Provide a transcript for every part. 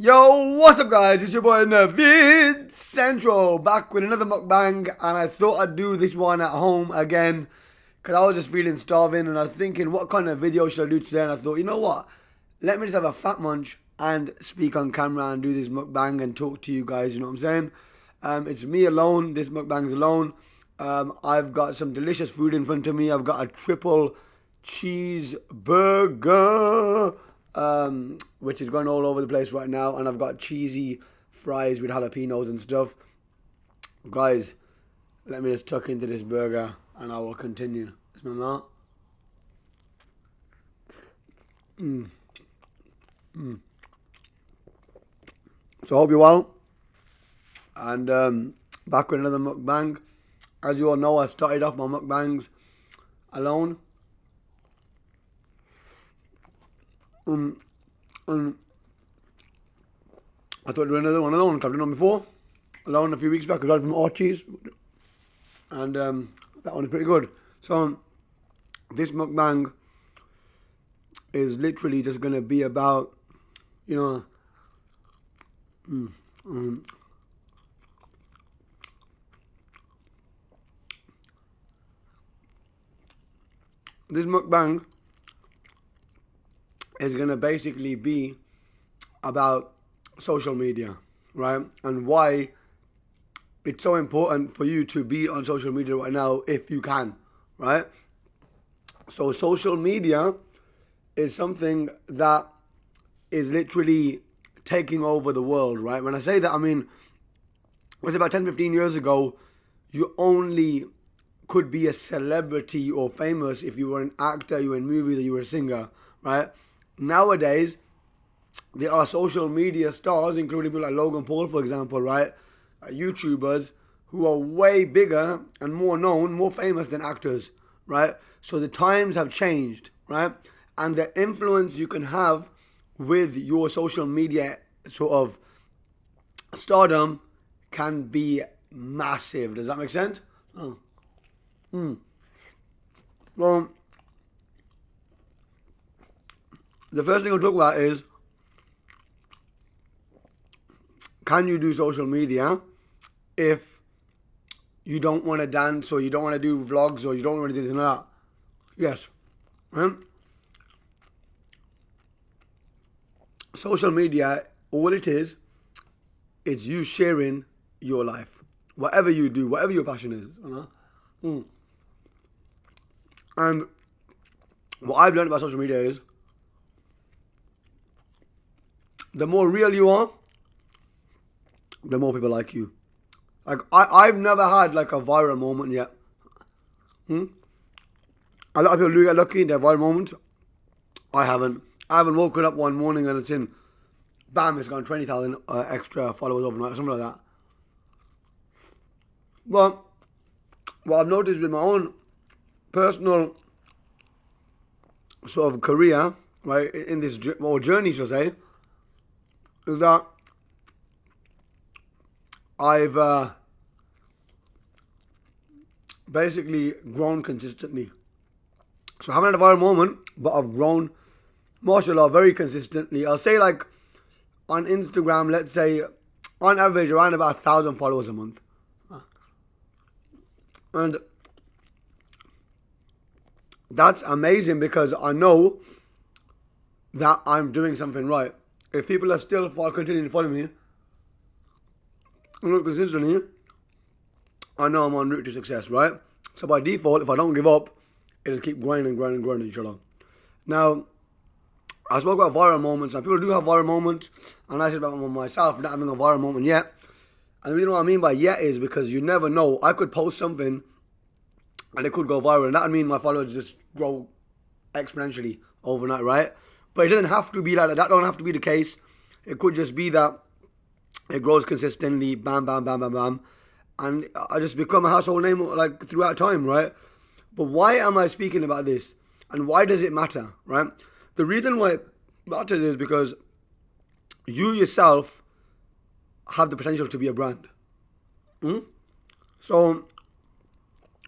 Yo, what's up guys? It's your boy Navid Central back with another mukbang, and I thought I'd do this one at home again because I was just feeling starving and I was thinking what kind of video should I do today, and I thought, you know what, let me just have a fat munch and speak on camera and do this mukbang and talk to you guys, you know what I'm saying? It's me alone, this mukbang's alone. I've got some delicious food in front of me. I've got a triple cheeseburger, which is going all over the place right now, and I've got cheesy fries with jalapenos and stuff. Guys, let me just tuck into this burger and I will continue. Smell that? So I hope you're well, and back with another mukbang. As you all know, I started off my mukbangs alone. I thought I'd do another one alone. I've done one before, alone a few weeks back. I got it from Archie's, and that one is pretty good. So this mukbang is literally just going to be about, you know, this mukbang is going to basically be about social media, right? And why it's so important for you to be on social media right now if you can, right? So social media is something that is literally taking over the world, right? When I say that, I mean, it was about 10, 15 years ago, you only could be a celebrity or famous if you were an actor, you were in movies, or you were a singer, right? Nowadays, there are social media stars, including people like Logan Paul, for example, right? YouTubers who are way bigger and more known, more famous than actors, right? So the times have changed, right? And the influence you can have with your social media sort of stardom can be massive. Does that make sense? Well, the first thing I'll talk about is, can you do social media if you don't want to dance, or you don't want to do vlogs, or you don't want to do anything like that? Yes. Right? Social media, all it is you sharing your life. Whatever you do, whatever your passion is. And what I've learned about social media is, the more real you are, the more people like you. Like, I've never had like a viral moment yet. A lot of people do get lucky in their viral moment. I haven't. I haven't woken up one morning and it's in, bam, it's gone 20,000 extra followers overnight, something like that. But what I've noticed with my own personal sort of career, right, in this journey, shall I say, is that I've basically grown consistently. So I haven't had a viral moment, but I've grown, mashallah, very consistently. I'll say, like, on Instagram, let's say, on average, around about 1,000 followers a month. And that's amazing because I know that I'm doing something right. If people are still continuing to follow me, and look consistently, I know I'm on route to success, right? So by default, if I don't give up, it'll keep growing and growing and growing, inshallah. Now, I spoke about viral moments, and people do have viral moments, and I said about myself not having a viral moment yet. And the reason what I mean by yet is because you never know. I could post something and it could go viral, and that would mean my followers just grow exponentially overnight, right? But it doesn't have to be like that. That don't have to be the case. It could just be that it grows consistently, bam, bam, bam, bam, bam, and I just become a household name like throughout time, right? But why am I speaking about this, and why does it matter, right? The reason why it matters is because you yourself have the potential to be a brand. So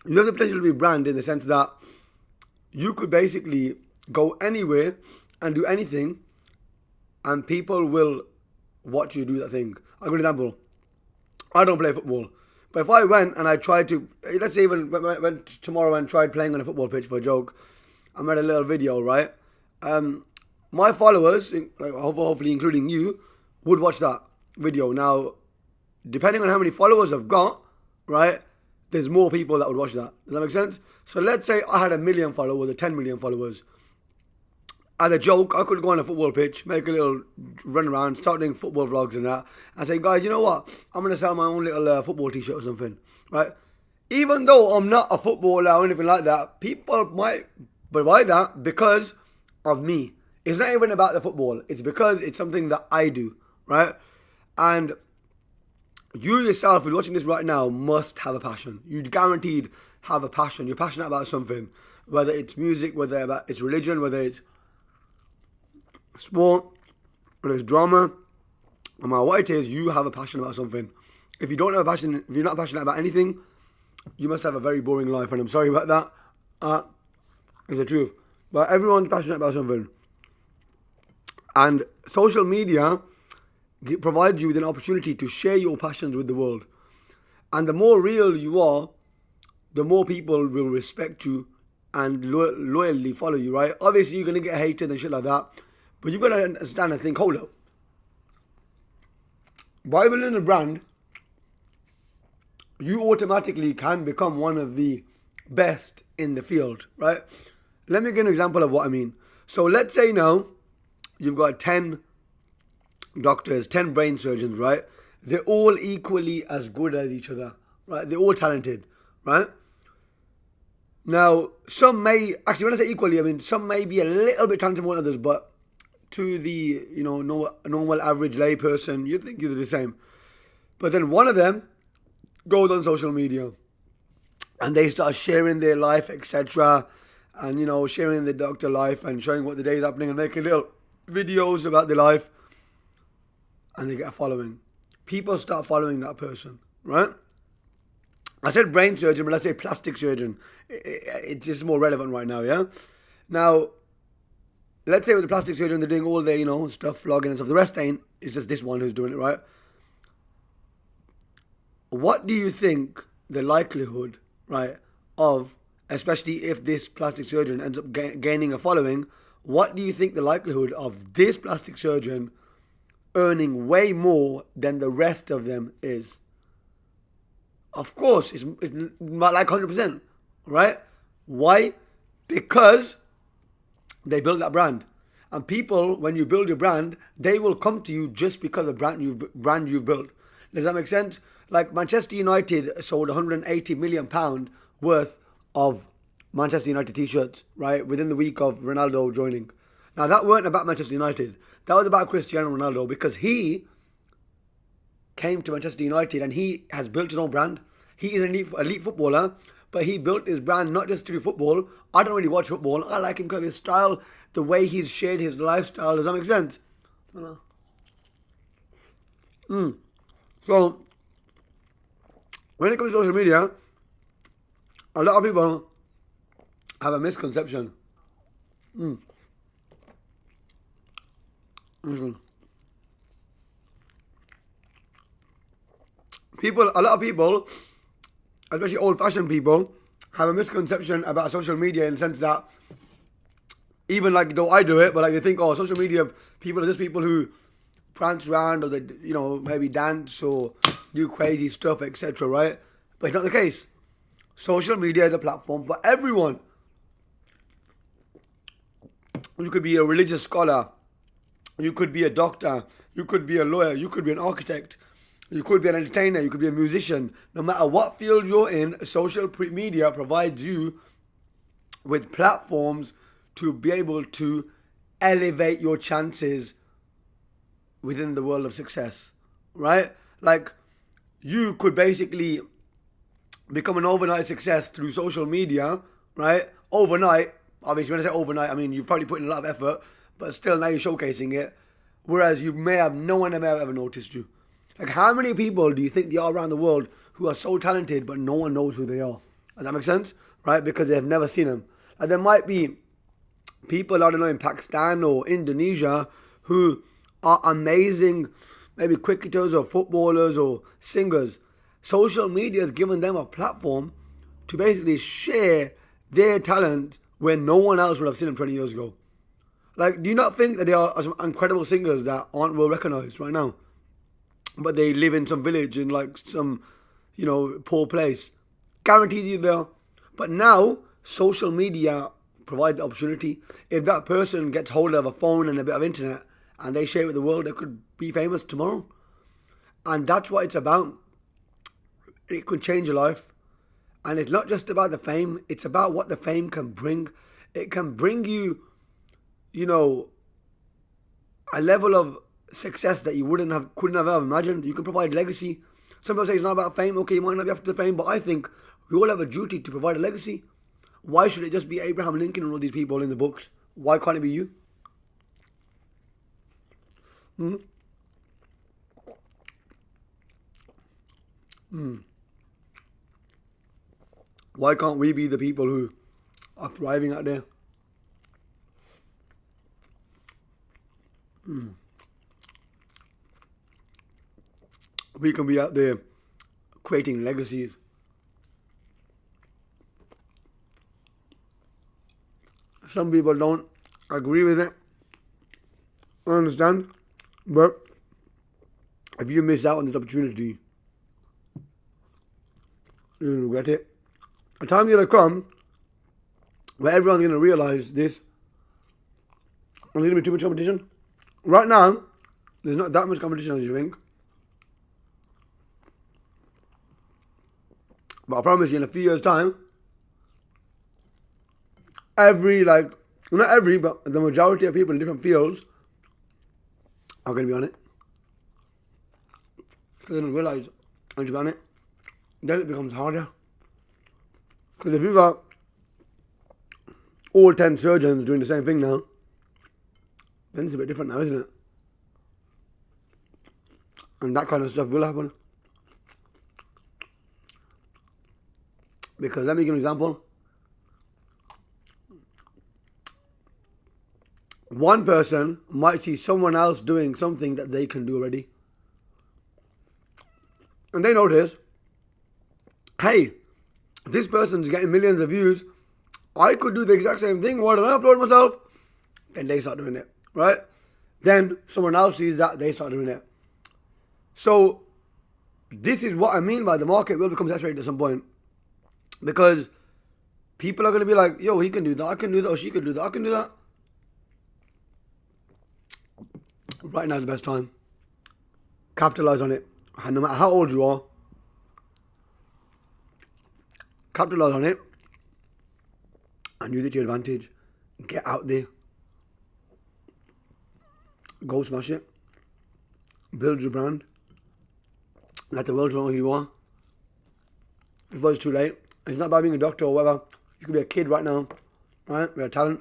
you have the potential to be a brand in the sense that you could basically go anywhere and do anything, and people will watch you do that thing. I'll give you an example. I don't play football. But if I went and I tried to, let's say even went tomorrow and tried playing on a football pitch for a joke, I made a little video, right? My followers, like hopefully including you, would watch that video. Now, depending on how many followers I've got, right, there's more people that would watch that. Does that make sense? So let's say I had 1 million followers or 10 million followers. As a joke, I could go on a football pitch, make a little run around, start doing football vlogs and that, and say, guys, you know what? I'm going to sell my own little football t-shirt or something, right? Even though I'm not a footballer or anything like that, people might buy that because of me. It's not even about the football. It's because it's something that I do, right? And you yourself, who's watching this right now, must have a passion. You guaranteed have a passion. You're passionate about something, whether it's music, whether it's religion, whether it's sport, whether it's drama, no matter what it is, you have a passion about something. If you don't have a passion, if you're not passionate about anything, you must have a very boring life, and I'm sorry about that. It's the truth. But everyone's passionate about something. And social media provides you with an opportunity to share your passions with the world. And the more real you are, the more people will respect you and loyally follow you, right? Obviously, you're going to get hated and shit like that. But you've got to understand and think, hold up. By building a brand, you automatically can become one of the best in the field, right? Let me give an example of what I mean. So let's say now you've got 10 doctors, 10 brain surgeons, right? They're all equally as good as each other, right? They're all talented, right? Now, some may, actually when I say equally, I mean some may be a little bit talented more than others, but to the, normal average lay person, you think you're the same. But then one of them goes on social media and they start sharing their life, etc. And, sharing their doctor life and showing what the day is happening and making little videos about their life. And they get a following. People start following that person, right? I said brain surgeon, but let's say plastic surgeon. It's just more relevant right now, yeah? Now, let's say with the plastic surgeon, they're doing all their, stuff, vlogging and stuff. The rest ain't. It's just this one who's doing it, right? What do you think the likelihood, right, of, especially if this plastic surgeon ends up gaining a following, what do you think the likelihood of this plastic surgeon earning way more than the rest of them is? Of course, it's not like 100%, right? Why? Because they build that brand. And people, when you build your brand, they will come to you just because of the brand you've built. Does that make sense? Like Manchester United sold £180 million worth of Manchester United t-shirts, right? Within the week of Ronaldo joining. Now that weren't about Manchester United. That was about Cristiano Ronaldo because he came to Manchester United and he has built his own brand. He is an elite footballer, but he built his brand not just to do football. I don't really watch football. I like him because of his style, the way he's shared his lifestyle. Does that make sense? So, when it comes to social media, a lot of people have a misconception. A lot of people, especially old-fashioned people, have a misconception about social media in the sense that even like though I do it, but like they think, oh, social media people are just people who prance around or they, maybe dance or do crazy stuff, etc. Right? But it's not the case. Social media is a platform for everyone. You could be a religious scholar. You could be a doctor. You could be a lawyer. You could be an architect. You could be an entertainer. You could be a musician. No matter what field you're in, social media provides you with platforms to be able to elevate your chances within the world of success, right? Like, you could basically become an overnight success through social media, right? Overnight. Obviously, when I say overnight, I mean you've probably put in a lot of effort, but still now you're showcasing it. Whereas no one may have ever noticed you. Like, how many people do you think there are around the world who are so talented, but no one knows who they are? Does that make sense? Right? Because they've never seen them. Like, there might be people, I don't know, in Pakistan or Indonesia who are amazing maybe cricketers or footballers or singers. Social media has given them a platform to basically share their talent where no one else would have seen them 20 years ago. Like, do you not think that there are some incredible singers that aren't well recognized right now? But they live in some village in like some, poor place. Guaranteed you there. But now, social media provide the opportunity. If that person gets hold of a phone and a bit of internet and they share it with the world, they could be famous tomorrow. And that's what it's about. It could change your life. And it's not just about the fame, it's about what the fame can bring. It can bring you, a level of success that you couldn't have ever imagined. You can provide legacy. Some people say it's not about fame. Okay, you might not be after the fame, but I think we all have a duty to provide a legacy. Why should it just be Abraham Lincoln and all these people in the books? Why can't it be you? Why can't we be the people who are thriving out there? We can be out there creating legacies. Some people don't agree with it. I understand. But if you miss out on this opportunity, you'll regret it. A time's going to come where everyone's going to realize this. There's going to be too much competition. Right now, there's not that much competition as you think. But I promise you, in a few years' time, not every, but the majority of people in different fields are going to be on it. Because they don't realize how to be on it. Then it becomes harder. Because if you've got all 10 surgeons doing the same thing now, then it's a bit different now, isn't it? And that kind of stuff will happen. Because let me give you an example. One person might see someone else doing something that they can do already. And they notice, hey, this person's getting millions of views. I could do the exact same thing. Why don't I upload myself? Then they start doing it, right? Then someone else sees that, they start doing it. So this is what I mean by the market will become saturated at some point. Because people are going to be like, yo, he can do that, I can do that, or she can do that, I can do that. Right now is the best time. Capitalize on it. And no matter how old you are, capitalize on it and use it to your advantage. Get out there. Go smash it. Build your brand. Let the world know who you are. Before it's too late. It's not about being a doctor or whatever. You could be a kid right now, right? With a talent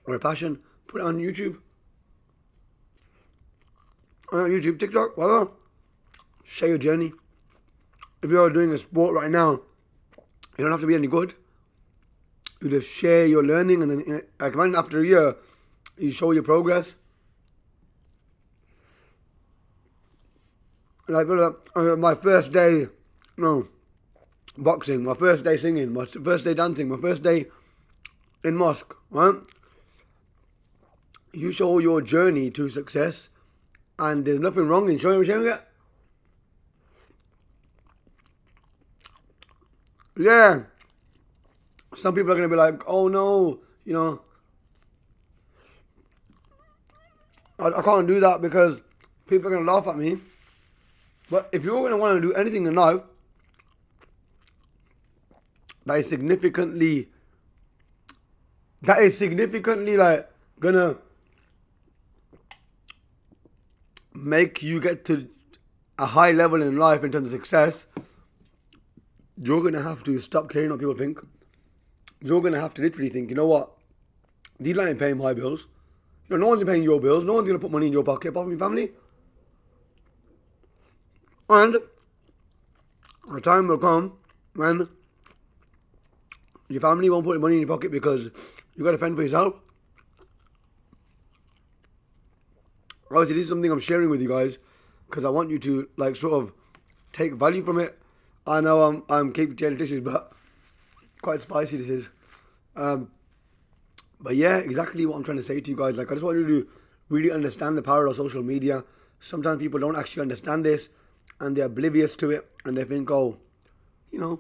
or a passion. Put it on YouTube. On YouTube, TikTok, whatever. Share your journey. If you're doing a sport right now, you don't have to be any good. You just share your learning, and then, like, imagine after a year, you show your progress. Like, my first day, boxing, my first day singing, my first day dancing, my first day in mosque, right? You show your journey to success, and there's nothing wrong in sharing it. Yeah. Some people are going to be like, oh no, I can't do that because people are going to laugh at me. But if you're going to want to do anything in life that is significantly like going to make you get to a high level in life in terms of success, you're going to have to stop caring what people think. You're going to have to literally think, you know what? These guys ain't paying my bills. No one's paying your bills. No one's going to put money in your pocket apart from your family. And a time will come when your family won't put money in your pocket because you got to fend for yourself. Obviously, this is something I'm sharing with you guys because I want you to like sort of take value from it. I know I'm keeping taking dishes, but quite spicy this is. But yeah, exactly what I'm trying to say to you guys. Like, I just want you to really understand the power of social media. Sometimes people don't actually understand this, and they're oblivious to it, and they think, oh, you know,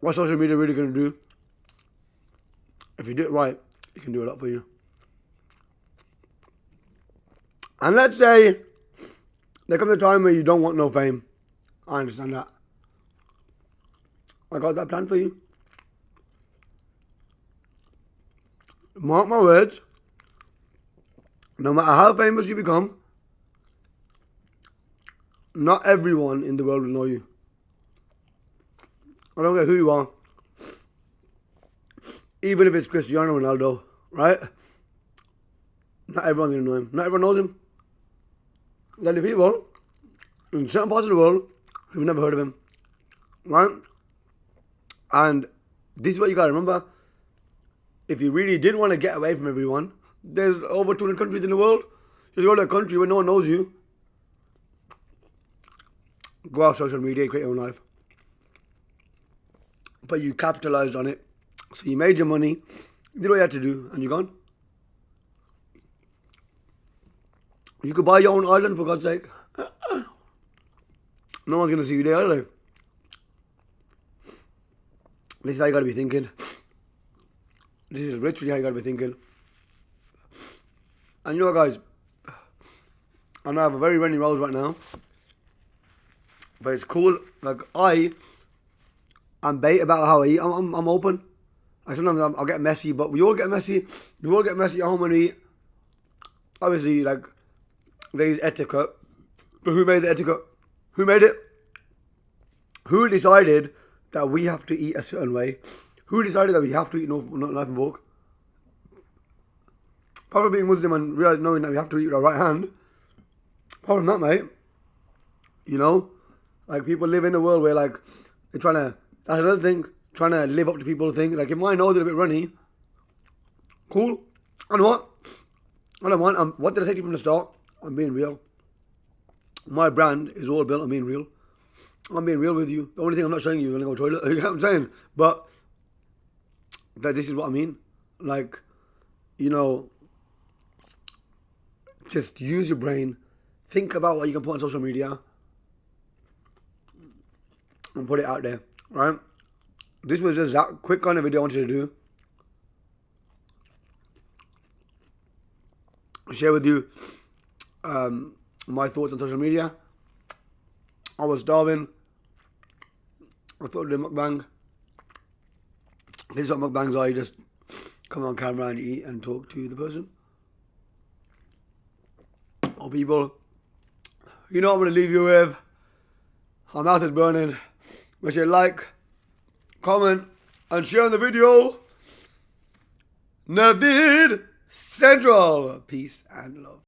what's social media really going to do? If you do it right, it can do a lot for you. And let's say there comes a time where you don't want no fame. I understand that. I got that plan for you. Mark my words. No matter how famous you become, not everyone in the world will know you. I don't care who you are. Even if it's Cristiano Ronaldo, right? Not everyone's going to know him. Not everyone knows him. There are people in certain parts of the world who've never heard of him, right? And this is what you got to remember. If you really did want to get away from everyone, there's over 200 countries in the world. Just go to a country where no one knows you. Go off social media, create your own life. But you capitalized on it. So you made your money, you did what you had to do, and you're gone. You could buy your own island, for God's sake. No one's going to see you there, are they? This is how you got to be thinking. This is literally how you got to be thinking. And you know what, guys? I know I have a very runny nose right now. But it's cool. Like, I'm bait about how I eat. I'm open. Like, sometimes I'll get messy, but we all get messy. We all get messy at home when we eat. Obviously, like, there's etiquette. But who made the etiquette? Who made it? Who decided that we have to eat a certain way? Who decided that we have to eat no knife and fork? Apart from being Muslim and knowing that we have to eat with our right hand. Apart from that, mate, you know, like, people live in a world where, like, they're trying to, that's another thing, trying to live up to people's things. Like, if my nose is a bit runny, cool. You know what? I don't want, what did I say to you from the start? I'm being real. My brand is all built on being real. I'm being real with you. The only thing I'm not showing you is when I go to the toilet. You know what I'm saying? But that this is what I mean. Like, you know, just use your brain. Think about what you can put on social media. And put it out there. Right? This was just that quick kind of video I wanted to do. Share with you my thoughts on social media. I was starving. I thought I'd do mukbang. This is what mukbangs are. You just come on camera and eat and talk to the person. Oh, people, you know what I'm going to leave you with. My mouth is burning. Make sure you like, comment, and share the video. Navid Central. Peace and love.